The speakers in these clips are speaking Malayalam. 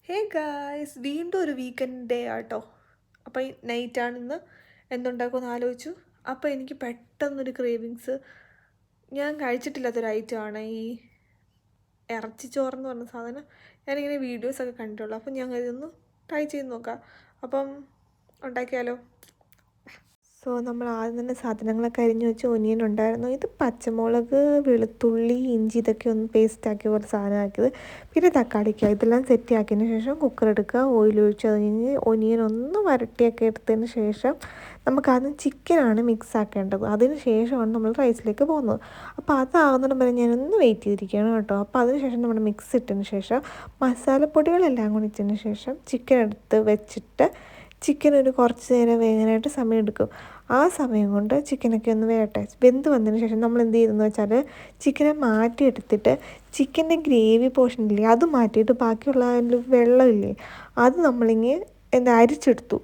ഹേ ഗായ്സ്, വീണ്ടും ഒരു വീക്കെൻഡ് ഡേ ആട്ടോ. അപ്പോൾ നൈറ്റാണ് ഇന്ന്. എന്തുണ്ടാക്കുമെന്ന് ആലോചിച്ചു. അപ്പോൾ എനിക്ക് പെട്ടെന്നൊരു ക്രേവിങ്സ്. ഞാൻ കഴിച്ചിട്ടില്ലാത്തൊരു ഐറ്റമാണ് ഈ ഇറച്ചിച്ചോറെന്ന് പറഞ്ഞ സാധനം. ഞാനിങ്ങനെ വീഡിയോസൊക്കെ കണ്ടിട്ടുള്ളൂ. അപ്പം ഞാൻ ഇതൊന്ന് ട്രൈ ചെയ്ത് നോക്കാം. അപ്പം ഉണ്ടാക്കിയാലോ? നമ്മൾ ആദ്യം തന്നെ സാധനങ്ങളൊക്കെ അരിഞ്ഞ് വെച്ച് ഒനിയൻ ഉണ്ടായിരുന്നു. ഇത് പച്ചമുളക്, വെളുത്തുള്ളി, ഇഞ്ചി ഇതൊക്കെ ഒന്ന് പേസ്റ്റാക്കിയ പോലെ സാധനമാക്കിയത്. പിന്നെ തക്കാളിക്ക ഇതെല്ലാം സെറ്റ് ആക്കിയതിന് ശേഷം കുക്കർ എടുക്കുക, ഓയിൽ ഒഴിച്ച് അത് കഴിഞ്ഞ് ഒനിയൻ ഒന്ന് വരട്ടിയൊക്കെ എടുത്തതിന് ശേഷം നമുക്കാദ്യം ചിക്കനാണ് മിക്സ് ആക്കേണ്ടത്. അതിന് ശേഷമാണ് നമ്മൾ റൈസിലേക്ക് പോകുന്നത്. അപ്പോൾ അതാകുന്നിടം വരെ ഞാനൊന്ന് വെയിറ്റ് ചെയ്തിരിക്കുകയാണ് കേട്ടോ. അപ്പോൾ അതിന് ശേഷം നമ്മുടെ മിക്സ് ഇട്ടതിന് ശേഷം മസാലപ്പൊടികളെല്ലാം കൂടി ഇട്ടതിന് ശേഷം ചിക്കൻ എടുത്ത് വെച്ചിട്ട് ചിക്കൻ ഒരു കുറച്ച് നേരം വേകാനായിട്ട് സമയം എടുക്കും. ആ സമയം കൊണ്ട് ചിക്കനൊക്കെ ഒന്ന് വേകട്ടെ. വെന്ത് വന്നതിന് ശേഷം നമ്മൾ എന്ത് ചെയ്തെന്ന് വെച്ചാൽ ചിക്കനെ മാറ്റിയെടുത്തിട്ട് ചിക്കൻ്റെ ഗ്രേവി പോർഷനില്ലേ അത് മാറ്റിയിട്ട് ബാക്കിയുള്ള അതിൻ്റെ വെള്ളമില്ലേ അത് നമ്മളിങ്ങനെ അരിച്ചെടുത്തു.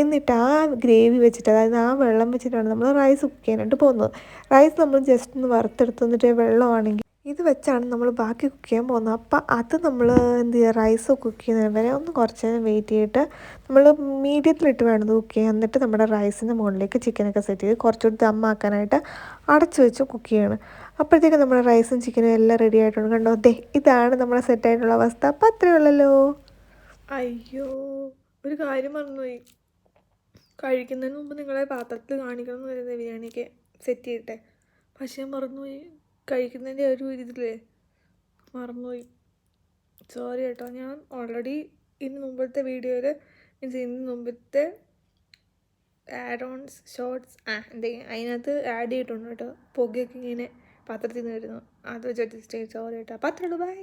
എന്നിട്ട് ആ ഗ്രേവി വെച്ചിട്ട്, അതായത് ആ വെള്ളം വെച്ചിട്ടാണ് നമ്മൾ റൈസ് കുക്ക് ചെയ്യാനായിട്ട് പോകുന്നത്. റൈസ് നമ്മൾ ജസ്റ്റ് ഒന്ന് വറുത്തെടുത്ത് വന്നിട്ട് വെള്ളമാണെങ്കിൽ ഇത് വെച്ചാണ് നമ്മൾ ബാക്കി കുക്ക് ചെയ്യാൻ പോകുന്നത്. അപ്പം അത് നമ്മൾ എന്ത് ചെയ്യുക, റൈസ് കുക്ക് ചെയ്യുന്നതിന് വരെ ഒന്ന് കുറച്ച് നേരം വെയിറ്റ് ചെയ്തിട്ട് നമ്മൾ മീഡിയത്തിലിട്ട് വേണം കുക്ക് ചെയ്യാൻ. എന്നിട്ട് നമ്മുടെ റൈസിൻ്റെ മുകളിലേക്ക് ചിക്കനൊക്കെ സെറ്റ് ചെയ്ത് കുറച്ചുകൂടി ദമ്മാക്കാനായിട്ട് അടച്ചു വെച്ച് കുക്ക് ചെയ്യണം. അപ്പോഴത്തേക്കും നമ്മുടെ റൈസും ചിക്കനും എല്ലാം റെഡി ആയിട്ടുണ്ട്. കണ്ടോ, ഇതാണ് നമ്മുടെ സെറ്റായിട്ടുള്ള അവസ്ഥ. അപ്പം അത്രയേ ഉള്ളല്ലോ. അയ്യോ, ഒരു കാര്യം മറന്നുപോയി. കഴിക്കുന്നതിന് മുമ്പ് നിങ്ങളെ പാത്രത്തിൽ കാണിക്കണം എന്ന് പറയുന്നത് ബിരിയാണിക്ക് സെറ്റ് ചെയ്യട്ടെ. പക്ഷേ ഞാൻ മറന്നുപോയി. കഴിക്കുന്നതിൻ്റെ ഒരു ഇതിലേ മറന്നുപോയി. സോറി കേട്ടോ. ഞാൻ ഓൾറെഡി ഇതിന് മുമ്പത്തെ വീഡിയോയിൽ ഇതിന് മുമ്പത്തെ ആഡ് ഓൺസ് ഷോർട്സ് എന്തെങ്കിലും അതിനകത്ത് ആഡ് ചെയ്തിട്ടുണ്ട് കേട്ടോ. പുകയൊക്കെ ഇങ്ങനെ പാത്രത്തിൽ നിന്ന് വരുന്നു. അത് വെച്ച് സോറി കേട്ടോ. അപ്പം അത്രേ ഉള്ളൂ. ബൈ.